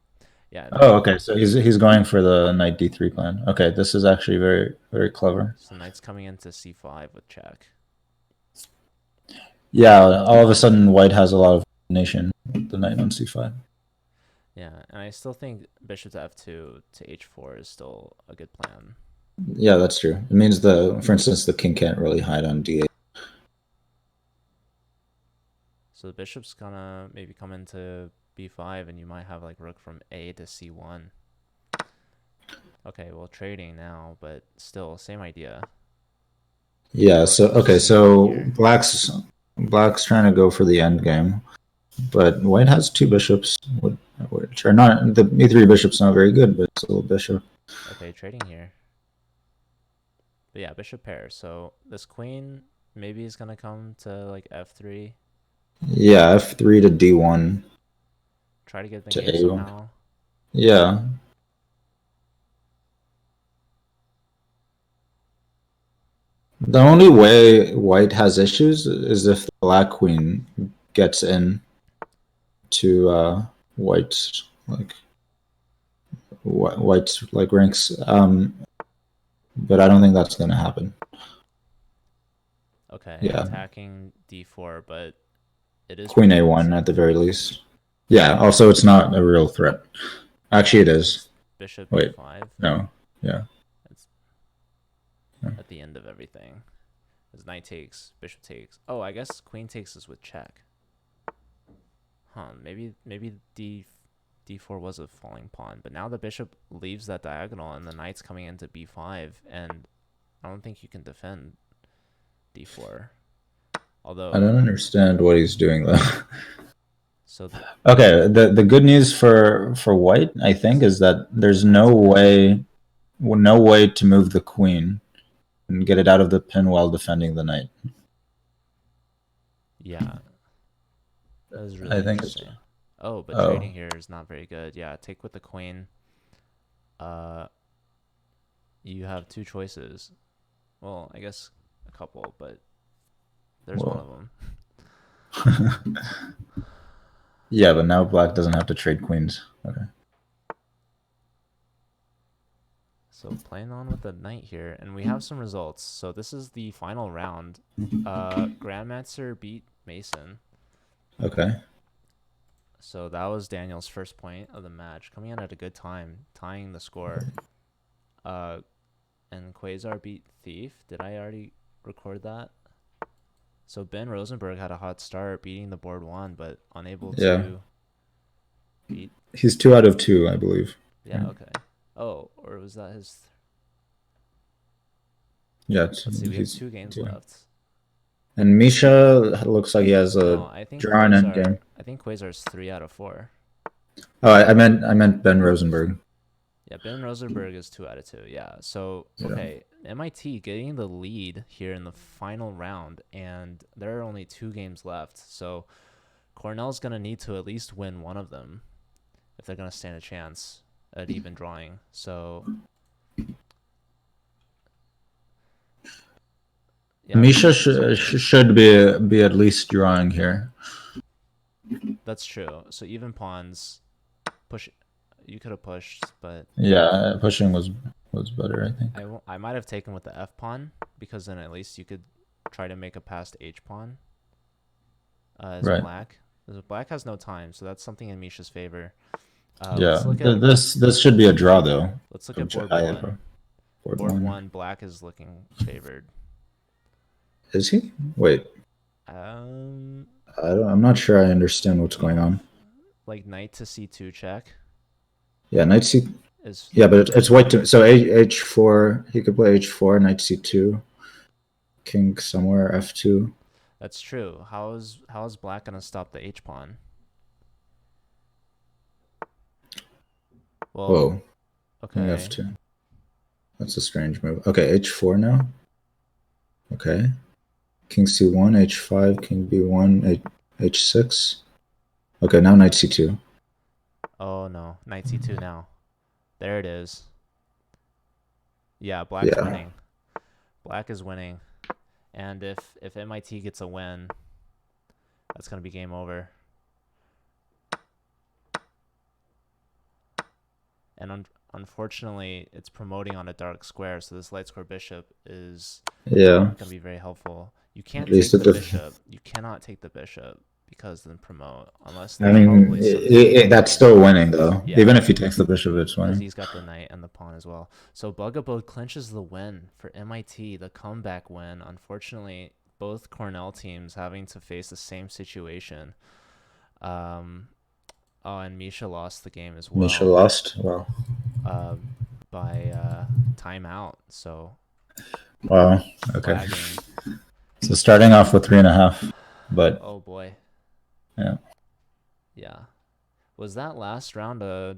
Yeah. Oh, okay. So he's going for the knight d3 plan. Okay, this is actually very very clever. So knight's coming into c5 with check. Yeah, all of a sudden white has a lot of nation with the knight on c5. Yeah, and I still think bishop to f2 to h4 is still a good plan. Yeah, that's true. It means for instance, the king can't really hide on d8. So the bishop's gonna maybe come into b5, and you might have like rook from a to c1. Okay, well, trading now, but still, same idea. Yeah. Or So okay. c1 So here. black's trying to go for the end game, but white has two bishops, which are not the e3 bishop's not very good, but it's still a bishop. Okay, trading here. But yeah, bishop pair. So this queen maybe is gonna come to like f3. Yeah, f3 to d1 Try to get the to game a1. somehow. Yeah. The only way white has issues is if the black queen gets in to white's white's ranks. But I don't think that's gonna happen. Okay, Yeah, attacking d4, but it is queen pretty a1 at easy. the very least. Yeah. Also, it's not a real threat. Actually, it is. It's bishop Wait, b5. no. Yeah. It's No. at the end of everything. It's knight takes, bishop takes. Oh, I guess queen takes is with check. Huh? Maybe d4 was a falling pawn, but now the bishop leaves that diagonal and the knight's coming into b5, and I don't think you can defend d4. I Although, don't understand what he's doing though. so Okay, the good news for white, I think, is that there's no way to move the queen and get it out of the pin while defending the knight. yeah, that was I really think it's interesting. Oh, but oh trading here is not very good. Yeah, take with the queen. Uh, you have two choices. Well, I guess a couple, but there's one well. of them. Yeah, but now black doesn't have to trade queens. Okay. So playing on with the knight here, and we have some results. So this is the final round. Grandmaster beat Mason. Okay. So that was Daniel's first point of the match, coming in at a good time, tying the score. Uh, and Quasar beat Thief. Did I already record that? So Ben Rosenberg had a hot start, beating the board one, but unable Yeah. to beat. He's 2 out of 2, I believe. Yeah, okay. Oh, or was that his? Yeah, Let's see. We have he's two games two. left. And Misha looks like he has No, a draw and end game. I think Quasar's 3 out of 4. Oh, I meant Ben Rosenberg. Yeah, Ben Rosenberg is 2 out of 2. Yeah. So Yeah. okay, MIT getting the lead here in the final round, and there are only 2 games left. So Cornell's gonna need to at least win one of them if they're gonna stand a chance at even drawing. So yeah, Misha should be at least drawing here. that's true. So even pawns push. You could have pushed, but Yeah, pushing was better, I think. I might have taken with the F pawn because then at least you could try to make a past H pawn as Right. black. As black has no time, so that's something in Misha's favor. Yeah. Let's look at This should be a draw though. board I one. board Board one. one, black is looking favored. Is he? Wait. Um, I'm not sure I understand what's going on. like knight to c2 check Yeah, knight c. is Yeah, but it's white to so h4. He could play h4, knight c2, king somewhere f2. that's true. How is black gonna stop the H pawn? Well, Whoa, king okay. f2. That's a strange move. Okay, h4 now. Okay, king c1, h5, king b1, h6. Okay, now knight c2. Oh no, knight c2 now. There it is. Yeah, black's Yeah, winning. Black is winning. And if MIT gets a win, that's going to be game over. And unfortunately, it's promoting on a dark square, so this light square bishop is yeah. not going to be very helpful. You can't At least take at the the. bishop. You cannot take the bishop because then promote, unless I there's mean, probably some game that's plan. still winning though. Yeah, Even if he takes the bishop, it's because winning. he's got the knight and the pawn as well. So Bugaboo clinches the win for MIT, the comeback win. Unfortunately, both Cornell teams having to face the same situation. Oh, and Misha lost the game as Misha well. lost. Well, Uh, by timeout. So Wow. Okay. lagging. So starting off with 3.5, but Oh boy. yeah. Yeah. Was that last round I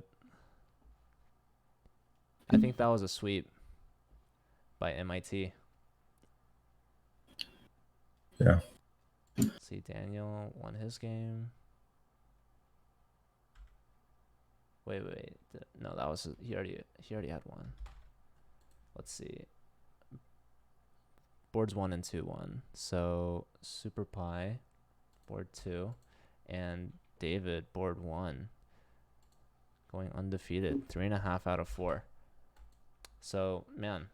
think that was a sweep by MIT. Yeah. Let's see, Daniel won his game. Wait. No, that was he already had one. Let's see. Boards 1 and 2 won. So Super Pie, board 2, and David, board 1, going undefeated. 3.5 out of 4. So, man,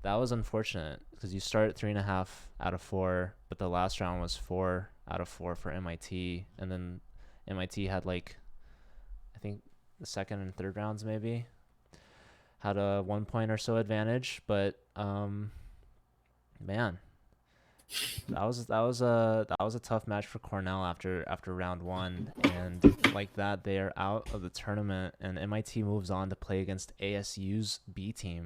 that was unfortunate because you start 3.5 out of 4, but the last round was 4 out of 4 for MIT, and then MIT had like, I think the second and third rounds maybe had a 1 point or so advantage, but man, that was a tough match for Cornell after round 1, and like that they are out of the tournament, and MIT moves on to play against ASU's B team.